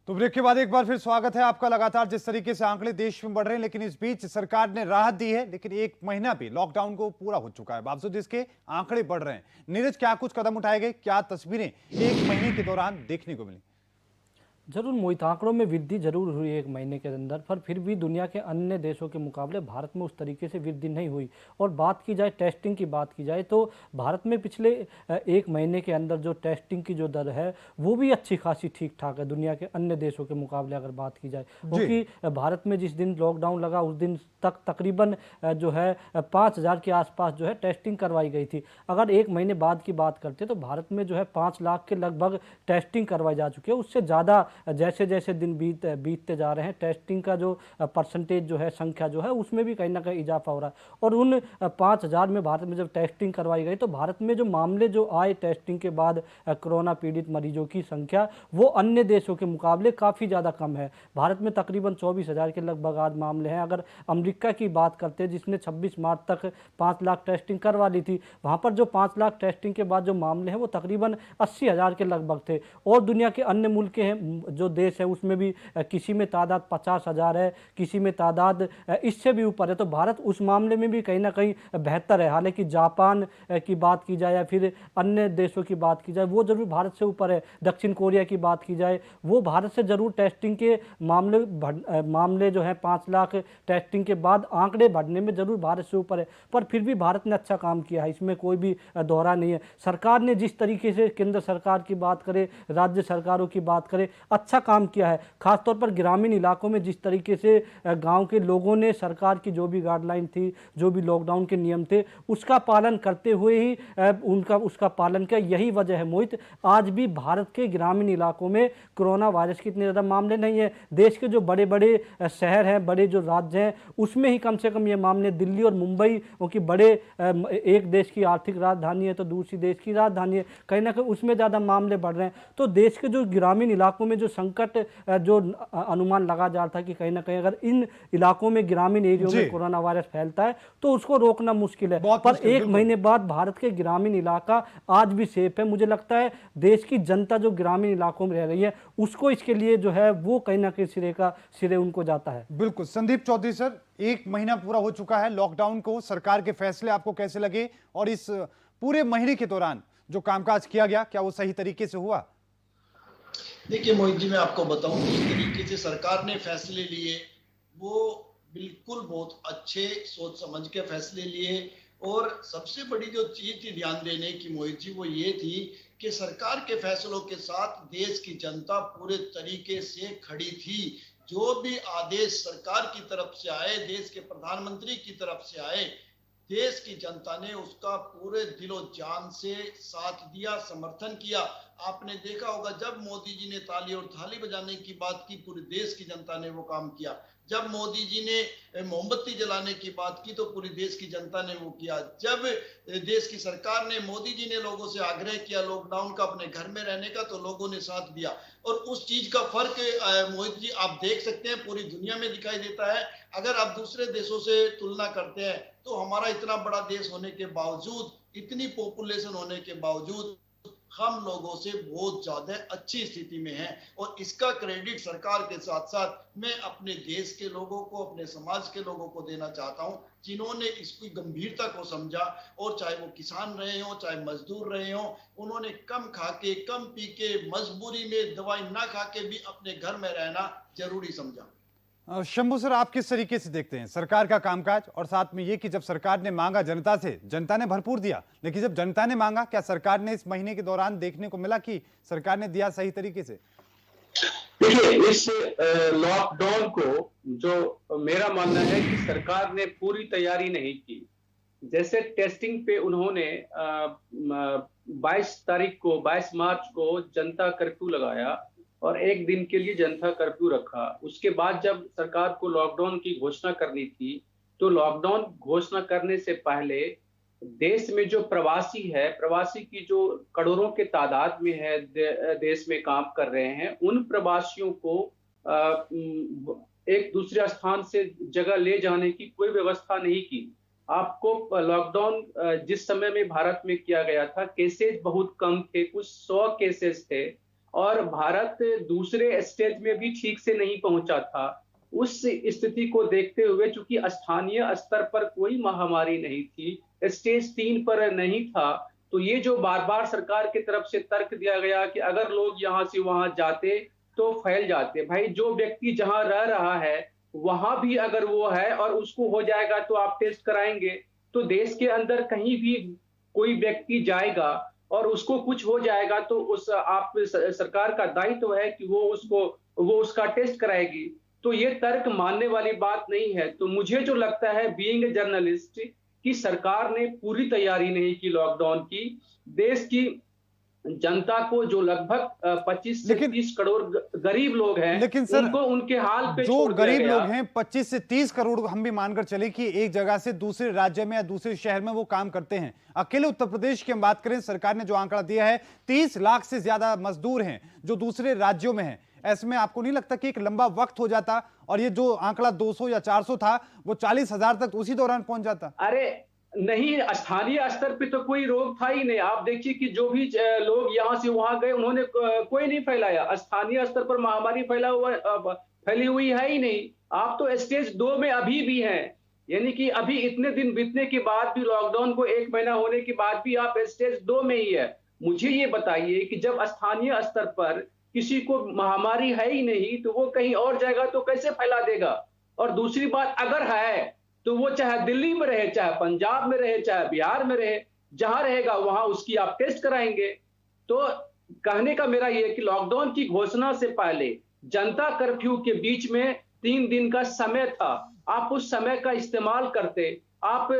तो ब्रेक के बाद एक बार फिर स्वागत है आपका। लगातार जिस तरीके से आंकड़े देश में बढ़ रहे हैं, लेकिन इस बीच सरकार ने राहत दी है, लेकिन एक महीना भी लॉकडाउन को पूरा हो चुका है, बावजूद इसके आंकड़े बढ़ रहे हैं। नीरज, क्या कुछ कदम उठाए गए, क्या तस्वीरें एक महीने के दौरान देखने को मिली? जरूर मोहित, आंकड़ों में वृद्धि जरूर हुई एक महीने के अंदर, पर फिर भी दुनिया के अन्य देशों के मुकाबले भारत में उस तरीके से वृद्धि नहीं हुई। और बात की जाए टेस्टिंग की, बात की जाए तो भारत में पिछले एक महीने के अंदर जो टेस्टिंग की जो दर है वो भी अच्छी खासी ठीक ठाक है दुनिया के अन्य देशों के मुकाबले अगर बात की जाए। जी। क्योंकि भारत में जिस दिन लॉकडाउन लगा उस दिन तक तकरीबन जो है 5,000 के आसपास जो है टेस्टिंग करवाई गई थी। अगर एक महीने बाद की बात करते तो भारत में जो है 5 लाख के लगभग टेस्टिंग करवाई जा चुकी है। उससे ज़्यादा जैसे जैसे दिन बीतते जा रहे हैं, टेस्टिंग का जो परसेंटेज जो है, संख्या जो है, उसमें भी कहीं ना कहीं इजाफा हो रहा है। और उन 5,000 में भारत में जब टेस्टिंग करवाई गई तो भारत में जो मामले जो आए टेस्टिंग के बाद कोरोना पीड़ित मरीजों की संख्या वो अन्य देशों के मुकाबले काफ़ी ज़्यादा कम है। भारत में तकरीबन 24,000 के लगभग आज मामले हैं। अगर अमेरिका की बात करते हैं जिसने 26 मार्च तक 5 लाख टेस्टिंग करवा ली थी, वहाँ पर जो 5 लाख टेस्टिंग के बाद जो मामले हैं वो तकरीबन 80,000 के लगभग थे। और दुनिया के अन्य मुल्क हैं जो देश है उसमें भी किसी में तादाद 50,000 है, किसी में तादाद इससे भी ऊपर है। तो भारत उस मामले में भी कहीं ना कहीं बेहतर है। हालांकि जापान की बात की जाए या फिर अन्य देशों की बात की जाए वो जरूर भारत से ऊपर है। दक्षिण कोरिया की बात की जाए वो भारत से जरूर टेस्टिंग के मामले जो है 5 लाख टेस्टिंग के बाद आंकड़े बढ़ने में जरूर भारत से ऊपर है। पर फिर भी भारत ने अच्छा काम किया है, इसमें कोई भी दोहरा नहीं है। सरकार ने जिस तरीके से, केंद्र सरकार की बात करें, राज्य सरकारों की बात करें, अच्छा काम किया है। खासतौर पर ग्रामीण इलाकों में जिस तरीके से गांव के लोगों ने सरकार की जो भी गाइडलाइन थी, जो भी लॉकडाउन के नियम थे, उसका पालन करते हुए ही उनका उसका पालन किया। यही वजह है मोहित, आज भी भारत के ग्रामीण इलाकों में कोरोना वायरस के इतने ज़्यादा मामले नहीं है। देश के जो बड़े बड़े शहर हैं, बड़े जो राज्य हैं, उसमें ही कम से कम ये मामले, दिल्ली और मुंबई की बड़े एक देश की आर्थिक राजधानी है तो दूसरी देश की राजधानी है, कहीं ना कहीं उसमें ज़्यादा मामले बढ़ रहे हैं। तो देश के जो ग्रामीण इलाकों में जो संकट जो अनुमान लगा जा रहा था कि कहीं ना कहीं अगर इन इलाकों में, ग्रामीण एरियो जी। में कोरोना वायरस फैलता है तो उसको रोकना मुश्किल है। बहुत पर मुश्किल, एक बिल्कुल। महीने बाद भारत के ग्रामीण इलाका आज भी सेफ है। मुझे लगता है देश की जनता जो ग्रामीण इलाकों में रह रही है उसको इसके लिए जो है वो कहीं ना कहीं सिरे उनको जाता है। बिल्कुल। संदीप चौधरी सर, एक महीना पूरा हो चुका है लॉकडाउन को, सरकार के फैसले आपको कैसे लगे, और इस पूरे महीने के दौरान जो कामकाज किया गया, क्या वो सही तरीके से हुआ? देखिए मोहित जी, मैं आपको बताऊं, जिस तरीके से सरकार ने फैसले लिए वो बिल्कुल बहुत अच्छे सोच समझ के फैसले लिए। और सबसे बड़ी जो चीज थी ध्यान देने की मोहित जी, वो ये थी कि सरकार के फैसलों के साथ देश की जनता पूरे तरीके से खड़ी थी। जो भी आदेश सरकार की तरफ से आए, देश के प्रधानमंत्री की तरफ से आए, देश की जनता ने उसका पूरे दिलो जान से साथ दिया, समर्थन किया। आपने देखा होगा जब मोदी जी ने ताली और थाली बजाने की बात की, पूरे देश की जनता ने वो काम किया। जब मोदी जी ने मोमबत्ती जलाने की बात की तो पूरे देश की जनता ने वो किया। जब देश की सरकार ने, मोदी जी ने लोगों से आग्रह किया लॉकडाउन का, अपने घर में रहने का, तो लोगों ने साथ दिया। और उस चीज का फर्क मोहित जी आप देख सकते हैं पूरी दुनिया में दिखाई देता है। अगर आप दूसरे देशों से तुलना करते हैं तो हमारा इतना बड़ा देश होने के बावजूद, इतनी पॉपुलेशन होने के बावजूद, हम लोगों से बहुत ज्यादा अच्छी स्थिति में हैं। और इसका क्रेडिट सरकार के साथ साथ मैं अपने देश के लोगों को, अपने समाज के लोगों को देना चाहता हूं, जिन्होंने इसकी गंभीरता को समझा। और चाहे वो किसान रहे हो, चाहे मजदूर रहे हो, उन्होंने कम खा के, कम पी के, मजबूरी में दवाई ना खा के भी अपने घर में रहना जरूरी समझा। शंभू सर, आप किस तरीके से देखते हैं सरकार का कामकाज, और साथ में ये कि जब सरकार ने मांगा जनता से, जनता ने भरपूर दिया, लेकिन जब जनता ने मांगा, क्या सरकार ने इस महीने के दौरान देखने को मिला कि सरकार ने दिया सही तरीके से? देखिए, इस लॉकडाउन को जो मेरा मानना है कि सरकार ने पूरी तैयारी नहीं की। जैसे टेस्टिंग पे उन्होंने 22 मार्च को जनता कर्फ्यू लगाया और एक दिन के लिए जनता कर्फ्यू रखा। उसके बाद जब सरकार को लॉकडाउन की घोषणा करनी थी तो लॉकडाउन घोषणा करने से पहले देश में जो प्रवासी है, प्रवासी की जो करोड़ों के तादाद में है, देश में काम कर रहे हैं, उन प्रवासियों को एक दूसरे स्थान से जगह ले जाने की कोई व्यवस्था नहीं की। आपको लॉकडाउन जिस समय में भारत में किया गया था, केसेस बहुत कम थे, कुछ 100 केसेस थे। और भारत दूसरे स्टेज में भी ठीक से नहीं पहुंचा था। उस स्थिति को देखते हुए, चूंकि स्थानीय स्तर पर कोई महामारी नहीं थी, स्टेज 3 पर नहीं था, तो ये जो बार बार सरकार की तरफ से तर्क दिया गया कि अगर लोग यहाँ से वहां जाते तो फैल जाते। भाई, जो व्यक्ति जहां रह रहा है वहां भी अगर वो है और उसको हो जाएगा तो आप टेस्ट कराएंगे, तो देश के अंदर कहीं भी कोई व्यक्ति जाएगा और उसको कुछ हो जाएगा तो उस आप सरकार का दायित्व है कि वो उसका टेस्ट कराएगी। तो ये तर्क मानने वाली बात नहीं है। तो मुझे जो लगता है, बीइंग ए जर्नलिस्ट, कि सरकार ने पूरी तैयारी नहीं की लॉकडाउन की। देश की जनता को, जो लगभग 25 से 30 करोड़ गरीब लोग हैं, लेकिन सर, उनको उनके हाल पे जो छोड़ दिया गरीब गया। लोग हैं 25 से 30 करोड़ हम भी मानकर चले कि एक जगह से दूसरे राज्य में या दूसरे शहर में वो काम करते हैं। अकेले उत्तर प्रदेश की हम बात करें, सरकार ने जो आंकड़ा दिया है 30 लाख से ज्यादा मजदूर हैं जो दूसरे राज्यों में हैं। ऐसे में आपको नहीं लगता कि एक लंबा वक्त हो जाता और ये जो आंकड़ा 200 या 400 था वो 40,000 तक उसी दौरान पहुंच जाता? अरे नहीं, स्थानीय स्तर पे तो कोई रोग था ही नहीं। आप देखिए कि जो भी लोग यहाँ से वहां गए, उन्होंने कोई नहीं फैलाया। स्थानीय स्तर पर महामारी फैली हुई है ही नहीं। आप तो स्टेज 2 में अभी भी हैं, यानी कि अभी इतने दिन बीतने के बाद भी, लॉकडाउन को 1 महीना होने के बाद भी आप स्टेज 2 में ही है। मुझे ये बताइए कि जब स्थानीय स्तर पर किसी को महामारी है ही नहीं तो वो कहीं और जाएगा तो कैसे फैला देगा? और दूसरी बात, अगर है तो वो चाहे दिल्ली में रहे, चाहे पंजाब में रहे, चाहे बिहार में रहे, जहां रहेगा वहां उसकी आप टेस्ट कराएंगे। तो कहने का मेरा ये कि लॉकडाउन की घोषणा से पहले जनता कर्फ्यू के बीच में 3 दिन का समय था। आप उस समय का इस्तेमाल करते। आप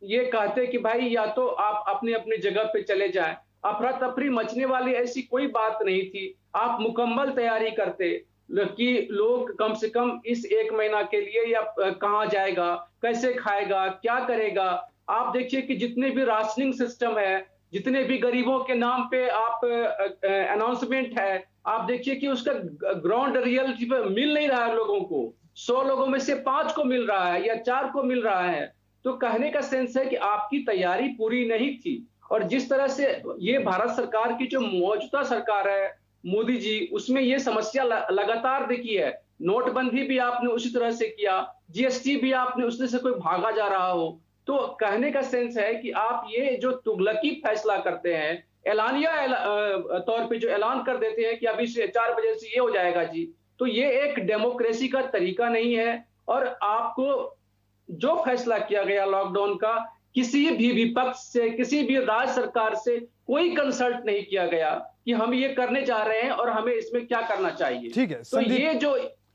ये कहते कि भाई या तो आप अपनी अपनी जगह पे चले जाएं, अफरा तफरी मचने वाली ऐसी कोई बात नहीं थी। आप मुकम्मल तैयारी करते कि लोग कम से कम इस 1 महीना के लिए या कहां जाएगा, कैसे खाएगा, क्या करेगा। आप देखिए कि जितने भी राशनिंग सिस्टम है, जितने भी गरीबों के नाम पे आप अनाउंसमेंट है, आप देखिए कि उसका ग्राउंड रियलिटी पे मिल नहीं रहा है लोगों को। 100 लोगों में से 5 को मिल रहा है या 4 को मिल रहा है। तो कहने का सेंस है कि आपकी तैयारी पूरी नहीं थी। और जिस तरह से ये भारत सरकार की जो मौजूदा सरकार है, मोदी जी, उसमें ये समस्या लगातार देखी है। नोटबंदी भी आपने उसी तरह से किया, जीएसटी भी आपने उसमें से कोई भागा जा रहा हो। तो कहने का सेंस है कि आप ये जो तुगलकी फैसला करते हैं, ऐलानिया तौर पे जो ऐलान कर देते हैं कि अभी से 4 बजे से ये हो जाएगा जी, तो ये एक डेमोक्रेसी का तरीका नहीं है। और आपको जो फैसला किया गया लॉकडाउन का, किसी भी विपक्ष से, किसी भी राज्य सरकार से कोई कंसल्ट नहीं किया गया कि हम ये करने जा रहे हैं और हमें इसमें क्या करना चाहिए। ठीक है, तो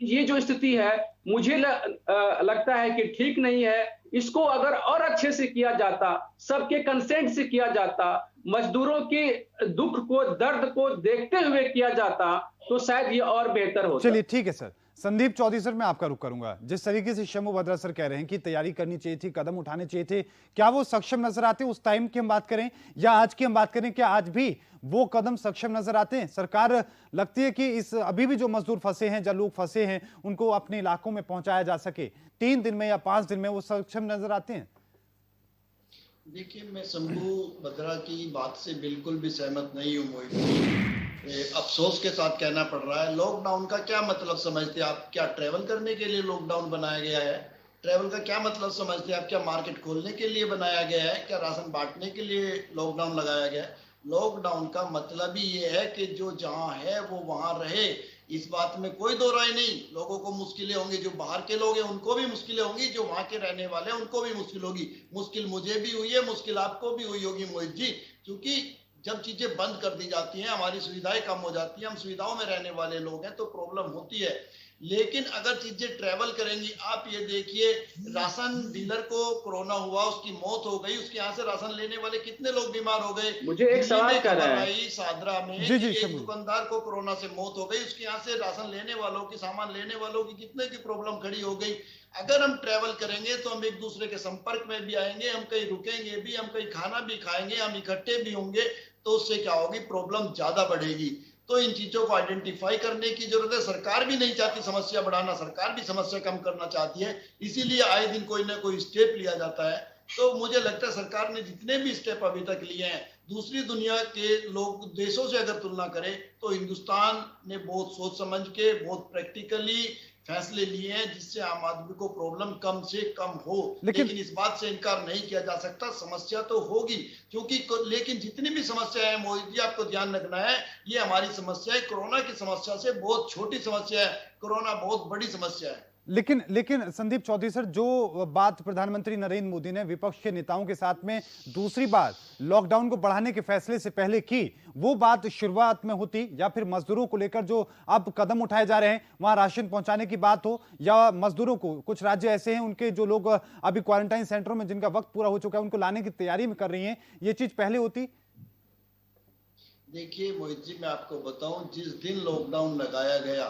ये जो स्थिति है, मुझे लगता है कि ठीक नहीं है। इसको अगर और अच्छे से किया जाता, सबके कंसेंट से किया जाता, मजदूरों के दुख को, दर्द को देखते हुए किया जाता, तो शायद ये और बेहतर होता। चलिए ठीक है सर। संदीप चौधरी सर, मैं आपका रुख करूंगा। जिस तरीके से शम्भू भद्रा सर कह रहे हैं कि तैयारी करनी चाहिए थी, कदम उठाने चाहिए थे, क्या वो सक्षम नजर आते? उस टाइम की हम बात करें या आज की हम बात करें, क्या आज भी वो कदम सक्षम नजर आते हैं? सरकार लगती है कि इस अभी भी जो मजदूर फंसे हैं, जो लोग फंसे हैं, उनको अपने इलाकों में पहुंचाया जा सके 3 दिन में या 5 दिन में, वो सक्षम नजर आते हैं? देखिए, मैं शंभू भद्रा की बात से बिल्कुल भी सहमत नहीं हूँ मोहित। अफसोस के साथ कहना पड़ रहा है, लॉकडाउन का क्या मतलब समझते हैं आप? क्या ट्रैवल करने के लिए लॉकडाउन बनाया गया है? ट्रैवल का क्या मतलब समझते हैं आप? क्या मार्केट खोलने के लिए बनाया गया है? क्या राशन बांटने के लिए लॉकडाउन लगाया गया है? लॉकडाउन का मतलब ही ये है कि जो जहां है वो वहां रहे। इस बात में कोई दो राय नहीं। लोगों को मुश्किलें होंगी, जो बाहर के लोग हैं उनको भी मुश्किलें होंगी, जो वहां के रहने वाले हैं उनको भी मुश्किल होगी। मुश्किल मुझे भी हुई है, मुश्किल आपको भी हुई होगी मोहित जी, क्योंकि जब चीजें बंद कर दी जाती हैं, हमारी सुविधाएं कम हो जाती हैं, हम सुविधाओं में रहने वाले लोग हैं, तो प्रॉब्लम होती है। लेकिन अगर चीजें ट्रैवल करेंगी, आप ये देखिए, राशन डीलर को कोरोना हुआ, उसकी मौत हो गई, उसके यहाँ से राशन लेने वाले कितने लोग बीमार हो गए। मुझे एक सवाल कर रहा है, सादरा में एक दुकानदार को कोरोना से मौत हो गई, उसके यहाँ से राशन लेने वालों की, सामान लेने वालों की कितने की प्रॉब्लम खड़ी हो गई। अगर हम ट्रैवल करेंगे तो हम एक दूसरे के संपर्क में भी आएंगे, हम कहीं रुकेंगे भी, हम कहीं खाना भी खाएंगे, हम इकट्ठे भी होंगे, तो उससे क्या होगी, प्रॉब्लम ज्यादा बढ़ेगी। तो इन चीजों को आइडेंटिफाई करने की जरूरत है। सरकार भी नहीं चाहती समस्या बढ़ाना, सरकार भी समस्या कम करना चाहती है, इसीलिए आए दिन कोई ना कोई स्टेप लिया जाता है। तो मुझे लगता है सरकार ने जितने भी स्टेप अभी तक लिए हैं दूसरी दुनिया के लोग देशों से अगर तुलना करें तो हिंदुस्तान ने बहुत सोच समझ के, बहुत प्रैक्टिकली फैसले लिए हैं जिससे आम आदमी को प्रॉब्लम कम से कम हो। लेकिन इस बात से इनकार नहीं किया जा सकता, समस्या तो होगी क्योंकि लेकिन जितनी भी समस्या है मोदी जी, आपको ध्यान रखना है, ये हमारी समस्या है कोरोना की समस्या से बहुत छोटी समस्या है, कोरोना बहुत बड़ी समस्या है। लेकिन संदीप चौधरी सर, जो बात प्रधानमंत्री नरेंद्र मोदी ने विपक्ष के नेताओं के साथ में दूसरी बार लॉकडाउन को बढ़ाने के फैसले से पहले की, वो बात शुरुआत में होती या फिर मजदूरों को लेकर जो अब कदम उठाए जा रहे हैं, वहां राशन पहुंचाने की बात हो या मजदूरों को, कुछ राज्य ऐसे हैं उनके जो लोग अभी क्वारंटाइन सेंटरों में जिनका वक्त पूरा हो चुका है उनको लाने की तैयारी में कर रही है, ये चीज पहले होती? देखिए मोहित जी, मैं आपको बताऊं, जिस दिन लॉकडाउन लगाया गया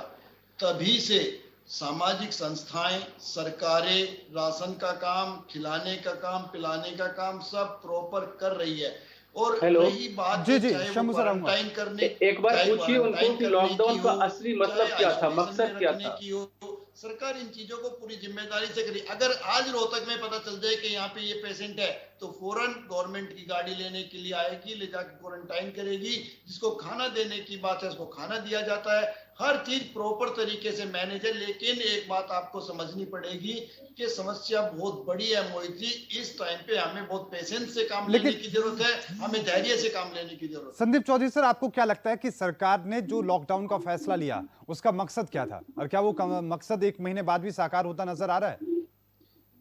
तभी से सामाजिक संस्थाएं, सरकारें राशन का काम, खिलाने का काम, पिलाने का काम सब प्रॉपर कर रही है। और रही बात जी चाहे वो क्वारंटाइन करने, एक बार पूछिए उनको कि लॉकडाउन का असली मतलब क्या था, मकसद क्या था? सरकार इन चीजों को पूरी जिम्मेदारी से करी। अगर आज रोहतक में पता चल जाए कि यहाँ पे ये पेशेंट है तो फौरन गवर्नमेंट की गाड़ी लेने के लिए आएगी, ले जाकर क्वारंटाइन करेगी। जिसको खाना देने की बात है उसको खाना दिया जाता है, हर चीज प्रॉपर तरीके से मैनेज है। लेकिन एक बात आपको समझनी पड़ेगी कि समस्या बहुत बड़ी है मोहित जी, इस टाइम पे हमें बहुत पेशेंस से काम लेने की जरूरत है, हमें धैर्य से काम लेने की जरूरत है। संदीप चौधरी सर, आपको क्या लगता है कि सरकार ने जो लॉकडाउन का फैसला लिया उसका मकसद क्या था, और क्या वो मकसद एक महीने बाद भी साकार होता नजर आ रहा है?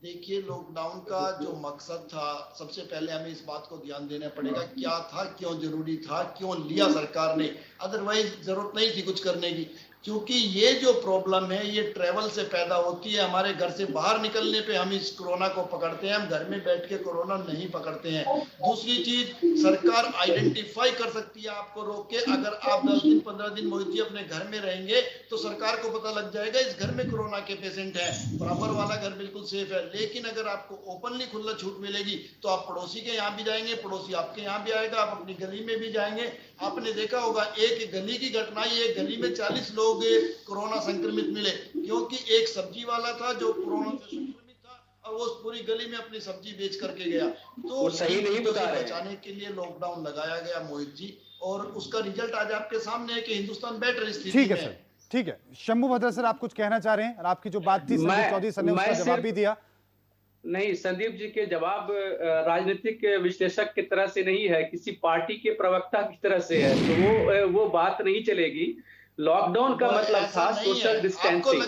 देखिए, लॉकडाउन का जो मकसद था, सबसे पहले हमें इस बात को ध्यान देना पड़ेगा क्या था, क्यों जरूरी था, क्यों लिया सरकार ने, अदरवाइज जरूरत नहीं थी कुछ करने की। क्योंकि ये जो प्रॉब्लम है ये ट्रेवल से पैदा होती है, हमारे घर से बाहर निकलने पे हम इस कोरोना को पकड़ते हैं, हम घर में बैठ के कोरोना नहीं पकड़ते हैं। दूसरी चीज, सरकार आइडेंटिफाई कर सकती है आपको रोक के। अगर आप 10 दिन 15 दिन मोहित जी अपने घर में रहेंगे तो सरकार को पता लग जाएगा इस घर में कोरोना के पेशेंट है, बराबर वाला घर बिल्कुल सेफ है। लेकिन अगर आपको ओपनली खुला छूट मिलेगी तो आप पड़ोसी के यहाँ भी जाएंगे, पड़ोसी आपके यहाँ भी आएगा, आप अपनी गली में भी जाएंगे। आपने देखा होगा एक गली की घटना, ये गली में 40 लोग कोरोना संक्रमित मिले, क्योंकि एक सब्जी वाला था जो कोरोना से संक्रमित था और वो पूरी गली में अपनी सब्जी बेच करके गया। तो सही नहीं बता रहे, बचाने के लिए लॉकडाउन लगाया गया मोहित जी, और उसका रिजल्ट आज आपके सामने है कि हिंदुस्तान बेटर स्थिति में है। ठीक है सर, ठीक है। शंभू भद्रा सर, आप कुछ कहना चाह रहे हैं? और आपकी जो बात थी संदीप चौधरी सर ने उसका जवाब भी दिया। नहीं, संदीप जी के जवाब राजनीतिक विश्लेषक की तरह से नहीं है, किसी पार्टी के प्रवक्ता की तरह से है, तो वो बात नहीं चलेगी। लॉकडाउन का मतलब था social distancing.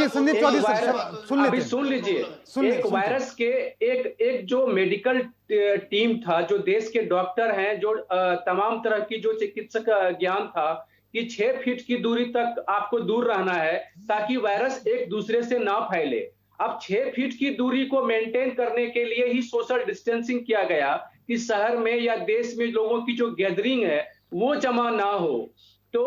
Sandeep Chaudhary sir सुन लीजिए, एक वायरस के एक जो मेडिकल टीम था, जो देश के डॉक्टर हैं, जो तमाम तरह की जो चिकित्सक ज्ञान था कि 6 फीट की दूरी तक आपको दूर रहना है ताकि वायरस एक दूसरे से ना फैले। अब 6 फीट की दूरी को मेंटेन करने के लिए ही सोशल डिस्टेंसिंग किया गया कि शहर में या देश में लोगों की जो गैदरिंग है वो जमा ना हो। तो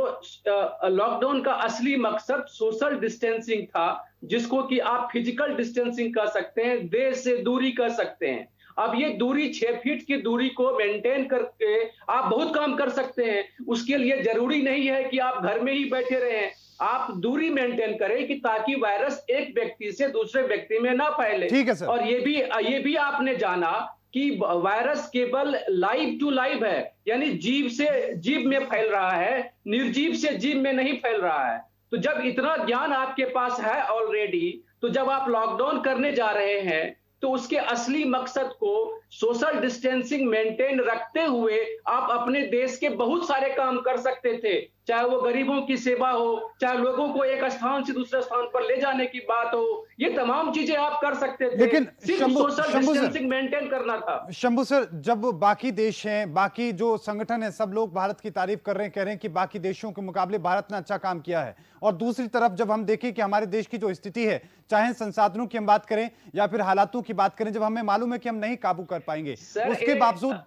लॉकडाउन का असली मकसद सोशल डिस्टेंसिंग था, जिसको कि आप फिजिकल डिस्टेंसिंग कर सकते हैं, देश से दूरी कर सकते हैं। अब ये दूरी 6 फीट की दूरी को मेंटेन करके आप बहुत काम कर सकते हैं। उसके लिए जरूरी नहीं है कि आप घर में ही बैठे रहें, आप दूरी मेंटेन करें कि ताकि वायरस एक व्यक्ति से दूसरे व्यक्ति में ना फैले। ठीक है सर। और ये भी आपने जाना कि वायरस केवल लाइव टू लाइव है, यानी जीव से जीव में फैल रहा है, निर्जीव से जीव में नहीं फैल रहा है। तो जब इतना ज्ञान आपके पास है ऑलरेडी, तो जब आप लॉकडाउन करने जा रहे हैं तो उसके असली मकसद को सोशल डिस्टेंसिंग मेंटेन रखते हुए आप अपने देश के बहुत सारे काम कर सकते थे, चाहे वो गरीबों की सेवा हो, चाहे लोगों को एक स्थान से दूसरे स्थान पर ले जाने की बात हो, ये तमाम चीजें आप कर सकते थे। लेकिन सिर्फ सोशल डिस्टेंसिंग मेंटेन करना था। शंभू सर, जब बाकी देश हैं, बाकी जो संगठन है, सब लोग भारत की तारीफ कर रहे हैं, कह रहे हैं कि बाकी देशों के मुकाबले भारत ने अच्छा काम किया है, और दूसरी तरफ जब हम देखें कि हमारे देश की जो स्थिति है, चाहे संसाधनों की हम बात करें या फिर हालातों की बात करें, जब हमें मालूम है कि हम नहीं काबू कर पाएंगे, उसके बावजूद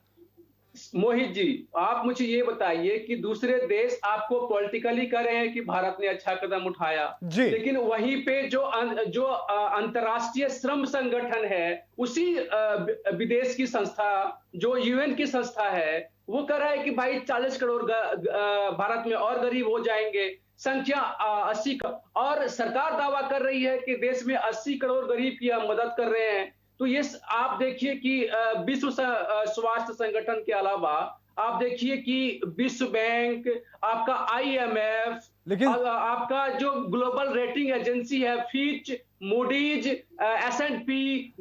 मोहित जी, आप मुझे ये बताइए कि दूसरे देश आपको पॉलिटिकली कह रहे हैं कि भारत ने अच्छा कदम उठाया, लेकिन वहीं पे जो अंतर्राष्ट्रीय श्रम संगठन है, उसी विदेश की संस्था जो यूएन की संस्था है, वो कह रहा है कि भाई 40 करोड़ भारत में और गरीब हो जाएंगे, संख्या 80 और सरकार दावा कर रही है कि देश में 80 करोड़ गरीब की हम मदद कर रहे हैं। तो ये आप देखिए कि विश्व स्वास्थ्य संगठन के अलावा आप देखिए कि विश्व बैंक, आपका IMF, लेकिन आपका जो ग्लोबल रेटिंग एजेंसी है फिच, मूडीज, S&P,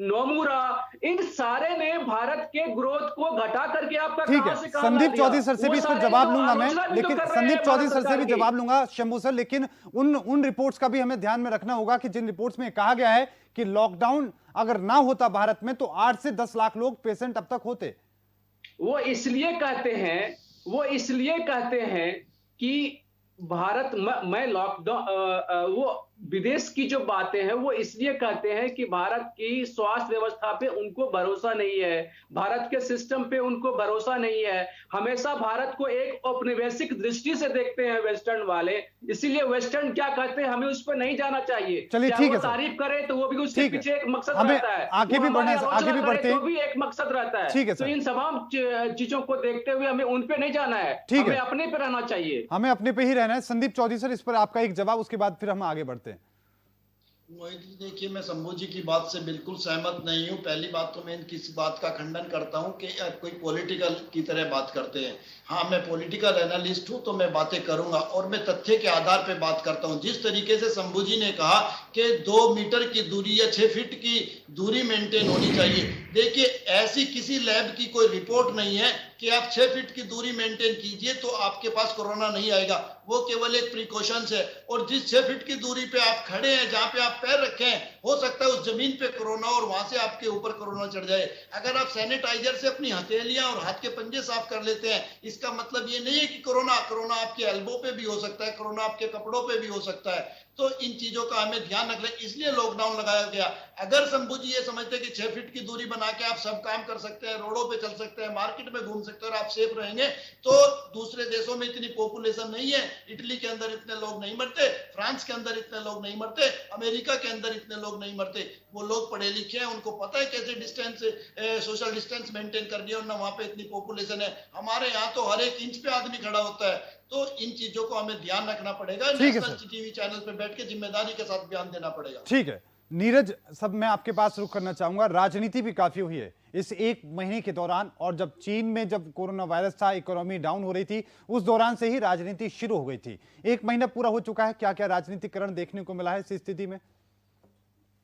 नोमुरा, इन सारे ने भारत के ग्रोथ को घटा करके आपका ठीक कहां है, से कहां ला संदीप दिया। चौधरी सर से वो भी इस पर सारे जवाब तो लूंगा मैं, आलोचना भी तो लेकिन कर रहे संदीप हैं चौधरी भारत सर से भी सरकार की। जवाब लूंगा शंभू सर, लेकिन उन रिपोर्ट्स का भी हमें ध्यान में रखना होगा कि जिन रिपोर्ट्स में कहा गया है कि लॉकडाउन अगर ना होता भारत में तो 8 से 10 लाख लोग पेशेंट अब तक होते। वो इसलिए कहते हैं कि भारत मैं लॉकडाउन, वो विदेश की जो बातें हैं वो इसलिए कहते हैं कि भारत की स्वास्थ्य व्यवस्था पे उनको भरोसा नहीं है, भारत के सिस्टम पे उनको भरोसा नहीं है। हमेशा भारत को एक औपनिवेशिक दृष्टि से देखते हैं वेस्टर्न वाले, इसीलिए वेस्टर्न क्या कहते हैं हमें उस पर नहीं जाना चाहिए। चलिए चाहे ठीक वो है सर, तारीफ करे तो वो भी उसके ठीक है, पीछे एक मकसद हमें रहता है, आगे वो भी हमारी बढ़ना, आगे आलोचना भी करे बढ़ते तो हैं। भी एक मकसद रहता है। ठीक है तो सर, इन तमाम चीजों को देखते हुए हमें उन पे नहीं जाना है, ठीक हमें है, अपने पे रहना चाहिए। हमें अपने पे ही रहना है। संदीप चौधरी सर, इस पर आपका एक जवाब, उसके बाद फिर हम आगे बढ़ते हैं। मोहित जी देखिए, मैं शंभू जी की बात से बिल्कुल सहमत नहीं हूँ। पहली बात तो मैं इनकी इस बात का खंडन करता हूँ कि कोई पॉलिटिकल की तरह बात करते हैं। हाँ, मैं पॉलिटिकल एनालिस्ट हूँ तो मैं बातें करूंगा और मैं तथ्य के आधार पे बात करता हूँ। जिस तरीके से शंभू जी ने कहा कि 2 मीटर की दूरी या 6 फीट की दूरी मेंटेन होनी चाहिए, देखिए ऐसी किसी लैब की कोई रिपोर्ट नहीं है कि आप 6 फीट की दूरी मेंटेन कीजिए तो आपके पास कोरोना नहीं आएगा। वो केवल एक प्रिकॉशंस है। और जिस 6 फीट की दूरी पे आप खड़े हैं, जहां पे आप पैर रखे हैं, हो सकता है उस जमीन पे कोरोना और वहां से आपके ऊपर कोरोना चढ़ जाए। अगर आप सैनिटाइजर से अपनी हथेलियां और हाथ के पंजे साफ कर लेते हैं, इसका मतलब ये नहीं है कि कोरोना आपके एल्बो पे भी हो सकता है, कोरोना आपके कपड़ों पे भी हो सकता है। तो इन चीजों का हमें ध्यान रखना, इसलिए लॉकडाउन लगाया गया। अगर शंभू जी ये समझते हैं कि 6 फीट की दूरी बना के आप सब काम कर सकते हैं, रोडों पे चल सकते हैं, मार्केट में घूम सकते हैं और आप सेफ रहेंगे, तो दूसरे देशों में इतनी पॉपुलेशन नहीं है। इटली के अंदर इतने लोग नहीं मरते, फ्रांस के अंदर इतने लोग नहीं मरते, अमेरिका के अंदर इतने लोग नहीं मरते। वो लोग पढ़े लिखे हैं, उनको पता है कैसे सोशल डिस्टेंस मेंटेन करनी है, और ना वहां पे इतनी पॉपुलेशन है। हमारे यहाँ तो हर एक इंच पे आदमी खड़ा होता है। तो इन चीजों को हमें ध्यान रखना पड़ेगा, नेशनल टीवी चैनल पे बैठ के जिम्मेदारी के साथ बयान देना पड़ेगा। ठीक है नीरज, सब मैं आपके पास रुख करना चाहूंगा। राजनीति भी काफी हुई है इस 1 महीने के दौरान, और जब चीन में जब कोरोना वायरस था, इकोनॉमी डाउन हो रही थी, उस दौरान से ही राजनीति शुरू हो गई थी। 1 महीना पूरा हो चुका है, क्या क्या राजनीतिकरण देखने को मिला है इस स्थिति में?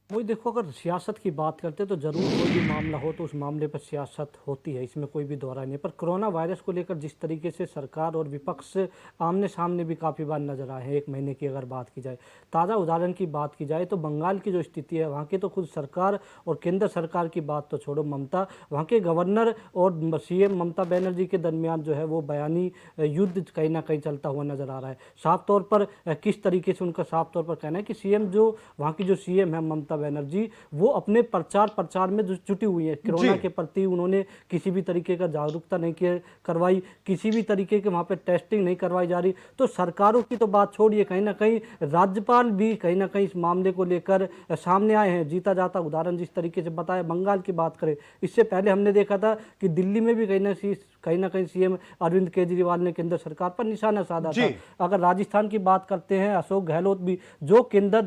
वही देखो, अगर सियासत की बात करते तो जरूर कोई भी मामला हो तो उस मामले पर सियासत होती है, इसमें कोई भी दोहराई नहीं। पर कोरोना वायरस को लेकर जिस तरीके से सरकार और विपक्ष आमने सामने भी काफ़ी बार नजर आए हैं 1 महीने की अगर बात की जाए। ताज़ा उदाहरण की बात की जाए तो बंगाल की जो स्थिति है, वहाँ की तो खुद सरकार और केंद्र सरकार की बात तो छोड़ो, ममता, वहाँ के गवर्नर और CM ममता बनर्जी के दरमियान जो है वो बयानी युद्ध कहीं ना कहीं चलता हुआ नजर आ रहा है। साफ तौर पर किस तरीके से उनका साफ तौर पर कहना है कि CM जो वहाँ की जो CM है ममता बनर्जी, वो अपने प्रचार में जुटी हुई है। कोरोना के प्रति उन्होंने किसी भी तरीके का जागरूकता नहीं करवाई, किसी भी तरीके के वहाँ पे टेस्टिंग नहीं करवाई जा रही। तो सरकारों की तो बात छोड़िए, कहीं ना कहीं राज्यपाल भी कहीं ना कहीं इस मामले को लेकर सामने आए हैं। जीता जाता उदाहरण जिस तरीके से बताया, बंगाल की बात करें, इससे पहले हमने देखा था कि दिल्ली में भी कहीं ना कहीं CM अरविंद केजरीवाल ने केंद्र सरकार पर निशाना साधा था। अगर राजस्थान की बात करते हैं, अशोक गहलोत भी, जो केंद्र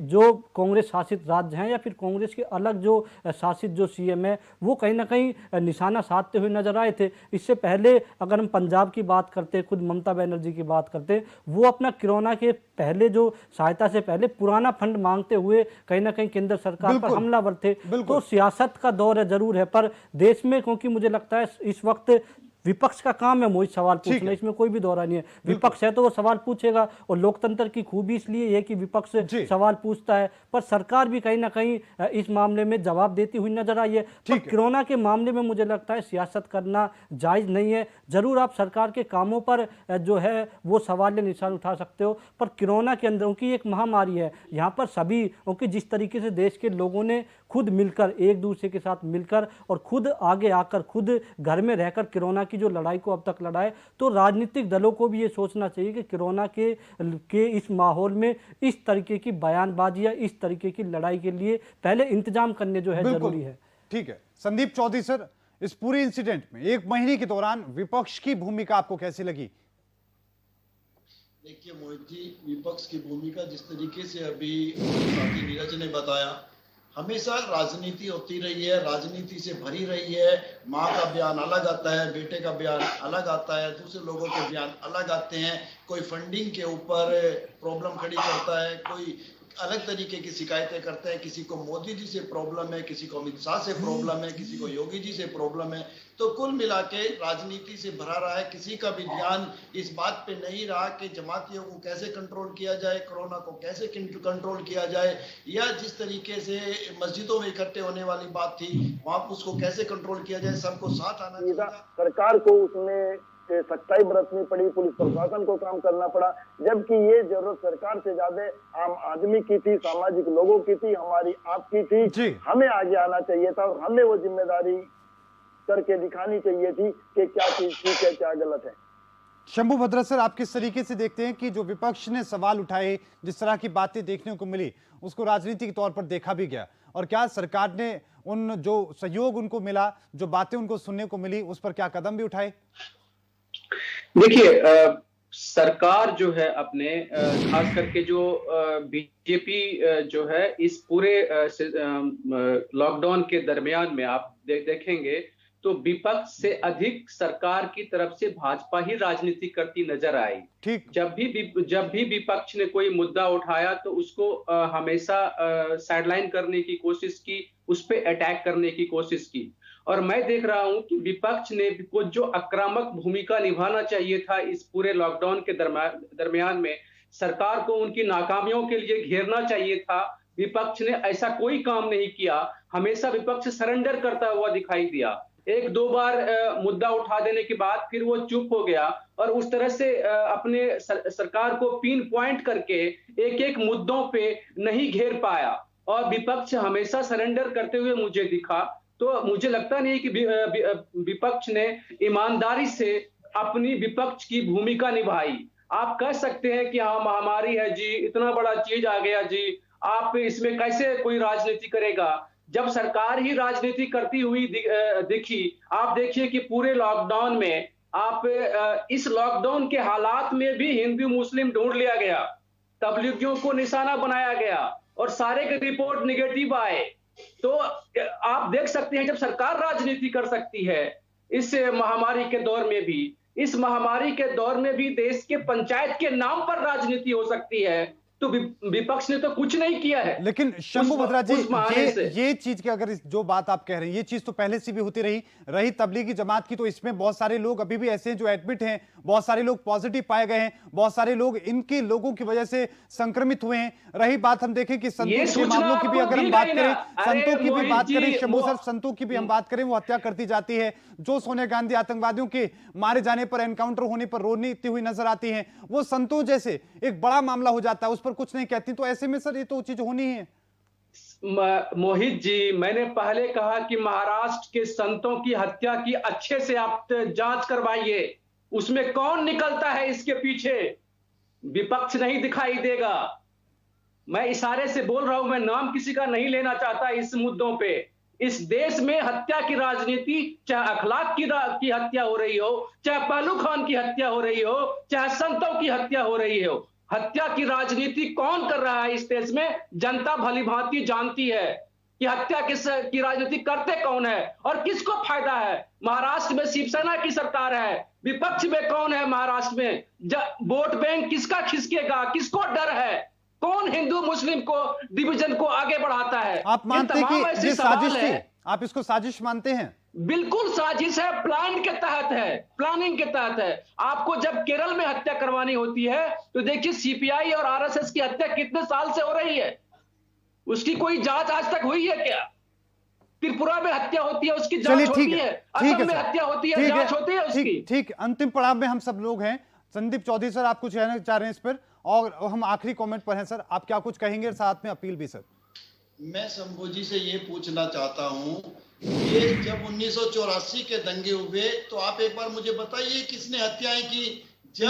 जो कांग्रेस शासित राज्य हैं या फिर कांग्रेस के अलग जो शासित जो CM है, वो कहीं ना कहीं निशाना साधते हुए नजर आए थे। इससे पहले अगर हम पंजाब की बात करते, खुद ममता बनर्जी की बात करते, वो अपना कोरोना के पहले जो सहायता से पहले पुराना फंड मांगते हुए कहीं ना कहीं केंद्र सरकार पर हमलावर थे। तो सियासत का दौर है जरूर है, पर देश में, क्योंकि मुझे लगता है इस वक्त विपक्ष का काम है मोहित सवाल पूछना, इसमें कोई भी दौरा नहीं है। विपक्ष है तो वो सवाल पूछेगा, और लोकतंत्र की खूबी इसलिए है कि विपक्ष सवाल पूछता है। पर सरकार भी कहीं ना कहीं इस मामले में जवाब देती हुई नजर आई है। पर कोरोना के मामले में मुझे लगता है सियासत करना जायज नहीं है। जरूर आप सरकार के कामों पर जो है वो सवाल निशान उठा सकते हो, पर कोरोना के अंदर उनकी एक महामारी है, यहाँ पर सभी, क्योंकि जिस तरीके से देश के लोगों ने खुद मिलकर, एक दूसरे के साथ मिलकर और खुद आगे आकर, खुद घर में रहकर कोरोना की जो लड़ाई को अब तक लड़ाए, तो राजनीतिक दलों को भी ये सोचना चाहिए कि कोरोना के इस माहौल में इस तरीके की बयानबाजी या इस तरीके की लड़ाई के लिए पहले इंतजाम करने जो है जरूरी है। ठीक है संदीप चौधरी सर, इस पूरे इंसिडेंट में 1 महीने के दौरान विपक्ष की भूमिका आपको कैसी लगी? देखिए मोहित जी, विपक्ष की भूमिका जिस तरीके से अभी साथी नीरज ने बताया, हमेशा राजनीति होती रही है, राजनीति से भरी रही है। माँ का बयान अलग आता है, बेटे का बयान अलग आता है, दूसरे लोगों के बयान अलग आते हैं। कोई फंडिंग के ऊपर प्रॉब्लम खड़ी करता है, कोई अलग तरीके की शिकायतें करते हैं। किसी को मोदी जी से प्रॉब्लम है, किसी को अमित शाह से प्रॉब्लम है, किसी को योगी जी से प्रॉब्लम है। तो कुल मिला के राजनीति से भरा रहा है। किसी का भी ध्यान इस बात पे नहीं रहा कि जमातियों को कैसे कंट्रोल किया जाए, कोरोना को कैसे कंट्रोल किया जाए, या जिस तरीके से मस्जिदों में इकट्ठे होने वाली बात थी वहां उसको कैसे कंट्रोल किया जाए। सबको साथ आना चाहिए। सरकार को उसमें सख्ताई बरतनी पड़ी, पुलिस प्रशासन को काम करना पड़ा, जबकि ये जरूरत सरकार से ज्यादा आम आदमी की थी, सामाजिक लोगों की थी, हमारी आपकी थी। हमें आगे आना चाहिए था और हमें वो जिम्मेदारी करके दिखानी चाहिए थी कि क्या चीज ठीक है, क्या गलत है। शंभू भद्रा सर, आप किस तरीके से देखते हैं कि जो विपक्ष ने सवाल उठाए, जिस तरह की बातें देखने को मिली, उसको राजनीति के तौर पर देखा भी गया, और क्या सरकार ने उन जो सहयोग उनको मिला, जो बातें उनको सुनने को मिली, उस पर क्या कदम भी उठाए? देखिए, सरकार जो है अपने खास करके जो बीजेपी जो है इस पूरे लॉकडाउन के दरमियान में आप देखेंगे तो विपक्ष से अधिक सरकार की तरफ से भाजपा ही राजनीति करती नजर आई। ठीक। जब भी विपक्ष ने कोई मुद्दा उठाया तो उसको हमेशा साइडलाइन करने की कोशिश की, उस पे अटैक करने की कोशिश की। और मैं देख रहा हूं कि विपक्ष ने कुछ जो आक्रामक भूमिका निभाना चाहिए था इस पूरे लॉकडाउन के दरमियान में, सरकार को उनकी नाकामियों के लिए घेरना चाहिए था। विपक्ष ने ऐसा कोई काम नहीं किया। हमेशा विपक्ष सरेंडर करता हुआ दिखाई दिया। एक दो बार मुद्दा उठा देने के बाद फिर वो चुप हो गया और उस तरह से अपने सरकार को पिन पॉइंट करके एक एक मुद्दों पे नहीं घेर पाया और विपक्ष हमेशा सरेंडर करते हुए मुझे दिखा। तो मुझे लगता नहीं कि विपक्ष ने ईमानदारी से अपनी विपक्ष की भूमिका निभाई। आप कह सकते हैं कि हाँ महामारी है जी, इतना बड़ा चीज आ गया जी, आप इसमें कैसे कोई राजनीति करेगा। जब सरकार ही राजनीति करती हुई दिखी, आप देखिए कि पूरे लॉकडाउन में आप इस लॉकडाउन के हालात में भी हिंदू मुस्लिम ढूंढ लिया गया, तबलीगियों को निशाना बनाया गया और सारे के रिपोर्ट निगेटिव आए। तो आप देख सकते हैं जब सरकार राजनीति कर सकती है इस महामारी के दौर में भी, इस महामारी के दौर में भी देश के पंचायत के नाम पर राजनीति हो सकती है, तो विपक्ष ने तो कुछ नहीं किया है। लेकिन शंभू भद्रा जी, ये चीज की अगर जो बात आप कह रहे हैं, ये चीज तो पहले से भी होती रही तबलीगी जमात की, तो इसमें बहुत सारे लोग अभी भी ऐसे हैं जो एडमिट हैं, बहुत सारे लोग पॉजिटिव पाए गए हैं, बहुत सारे लोग इनके लोगों की वजह से संक्रमित हुए हैं। रही बात हम देखें कि संतों के मामलों की भी अगर हम बात करें, संतों की भी बात करें, शंभू सर, संतों की भी हम बात करें, वो हत्या करती जाती है। जो सोनिया गांधी आतंकवादियों के मारे जाने पर, एनकाउंटर होने पर रोती हुई नजर आती हैं, वो संतों जैसे एक बड़ा मामला हो जाता है, उस पर कुछ नहीं कहती। तो ऐसे में सर ये तो चीज होनी है। मोहित जी, मैंने पहले कहा कि महाराष्ट्र के संतों की हत्या की अच्छे से आप जांच करवाइए, उसमें कौन निकलता है इसके पीछे। विपक्ष नहीं दिखाई देगा। मैं इशारे से बोल रहा हूं, मैं नाम किसी का नहीं लेना चाहता इस मुद्दों पे। इस देश में हत्या की राजनीति, चाहे अखलाक की हत्या हो रही हो, चाहे पहलू खान की हत्या हो रही हो, चाहे संतों की हत्या हो रही हो, हत्या की राजनीति कौन कर रहा है इस देश में, जनता भली भांति जानती है कि हत्या की राजनीति करते कौन है और किसको फायदा है। महाराष्ट्र में शिवसेना की सरकार है, विपक्ष में कौन है महाराष्ट्र में, वोट बैंक किसका खिसकेगा, किसको डर है, कौन हिंदू मुस्लिम को डिवीजन को आगे बढ़ाता है। आप मानते हैं कि ये साजिश थी? आप इसको साजिश मानते हैं? बिल्कुल साजिश है, प्लान के तहत है, प्लानिंग के तहत है। आपको जब केरल में हत्या करवानी होती है तो देखिए सीपीआई और आरएसएस की हत्या कितने साल से हो रही है, उसकी कोई जांच आज तक हुई है क्या? त्रिपुरा में हत्या होती है, उसकी जांच होती है, असम में हत्या होती है, जांच होती है उसकी। ठीक, अंतिम पड़ाव में हम सब लोग हैं। संदीप चौधरी सर, आप कुछ कहना चाह रहे हैं इस पर, और हम आखिरी कमेंट पर हैं सर, आप क्या कुछ कहेंगे, साथ में अपील भी सर? मैं शंभू जी से ये पूछना चाहता हूं, ये जब 1984 के दंगे हुए तो आप एक बार मुझे बताइए किसने हत्याएं की? जब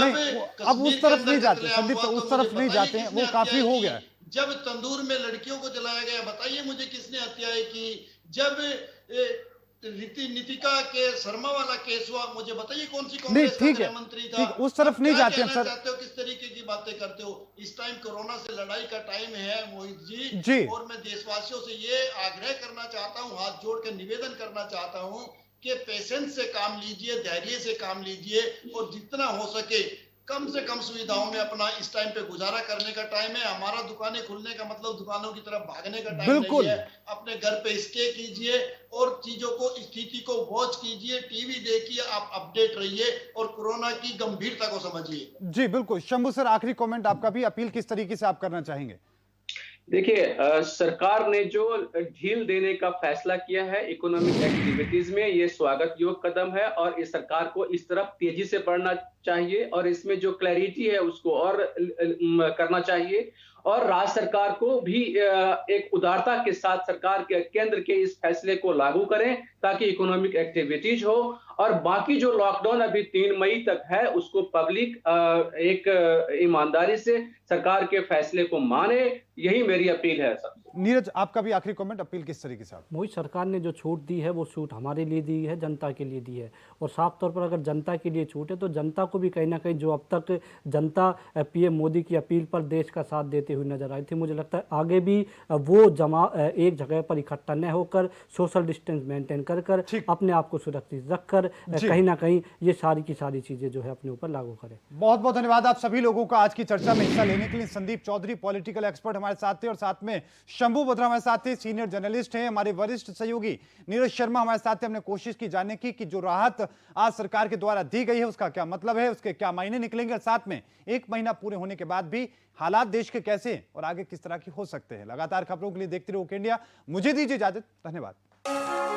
अब उस तरफ नहीं जाते संदीप, उस तरफ नहीं जाते हैं, वो काफी हो गया। जब तंदूर में लड़कियों को जलाया गया, बताइए मुझे किसने हत्याएं की? जब नीतिका के शर्मा वाला केस हुआ, मुझे बताइए कौन सी नहीं, कांग्रेस का ठीक है, गृह मंत्री था। ठीक, उस तरफ आप नहीं क्या जाते हम कहना सर। चाहते हो, किस तरीके की बातें करते हो? इस टाइम कोरोना से लड़ाई का टाइम है मोहित जी। जी, और मैं देशवासियों से ये आग्रह करना चाहता हूँ, हाथ जोड़ कर निवेदन करना चाहता हूँ कि पेशेंस से काम लीजिए, धैर्य से काम लीजिए, और जितना हो सके कम से कम सुविधाओं में अपना इस टाइम पे गुजारा करने का टाइम है। हमारा दुकानें खुलने का मतलब दुकानों की तरफ भागने का टाइम बिल्कुल नहीं है। अपने घर पे स्टे कीजिए और चीजों को, स्थिति को वॉच कीजिए, टीवी देखिए, आप अपडेट रहिए और कोरोना की गंभीरता को समझिए। जी बिल्कुल। शंभू सर, आखिरी कमेंट आपका भी, अपील किस तरीके से आप करना चाहेंगे? देखिए, सरकार ने जो ढील देने का फैसला किया है इकोनॉमिक एक्टिविटीज में, ये स्वागत योग्य कदम है और इस सरकार को इस तरफ तेजी से बढ़ना चाहिए और इसमें जो क्लैरिटी है उसको और करना चाहिए। और राज्य सरकार को भी एक उदारता के साथ सरकार के केंद्र के इस फैसले को लागू करें ताकि इकोनॉमिक एक्टिविटीज हो, और बाकी जो लॉकडाउन अभी 3 मई तक है उसको पब्लिक एक ईमानदारी से सरकार के फैसले को माने। यही मेरी अपील है सबसे। नीरज, आपका भी आखिरी कमेंट, अपील किस तरीके से आप? मोहित, सरकार ने जो छूट दी है वो छूट हमारे लिए दी है, जनता के लिए दी है, और साफ तौर पर अगर जनता के लिए छूट है तो जनता को भी कहीं ना कहीं, जो अब तक जनता पीएम मोदी की अपील पर देश का साथ देते हुए नजर आई थी, मुझे लगता है आगे भी वो एक जगह पर इकट्ठा न होकर सोशल डिस्टेंस मेंटेन कर अपने आप को सुरक्षित रखकर कहीं ना कहीं ये सारी की सारी चीजें जो है अपने ऊपर लागू करें। बहुत बहुत धन्यवाद आप सभी लोगों का आज की चर्चा में हिस्सा लेने के लिए। संदीप चौधरी पॉलिटिकल एक्सपर्ट हमारे साथ थे, और साथ में शंभू बत्रा हमारे साथ थे, सीनियर जर्नलिस्ट हैं। हमारे वरिष्ठ सहयोगी नीरज शर्मा हमारे साथ थे। हमने कोशिश की जानने की कि जो राहत आज सरकार के द्वारा दी गई है उसका क्या मतलब है, उसके क्या मायने निकलेंगे, और साथ में 1 महीना पूरे होने के बाद भी हालात देश के कैसे हैं और आगे किस तरह की हो सकते हैं। लगातार खबरों के लिए देखते रहो इंडिया। मुझे दीजिए इजाजत, धन्यवाद।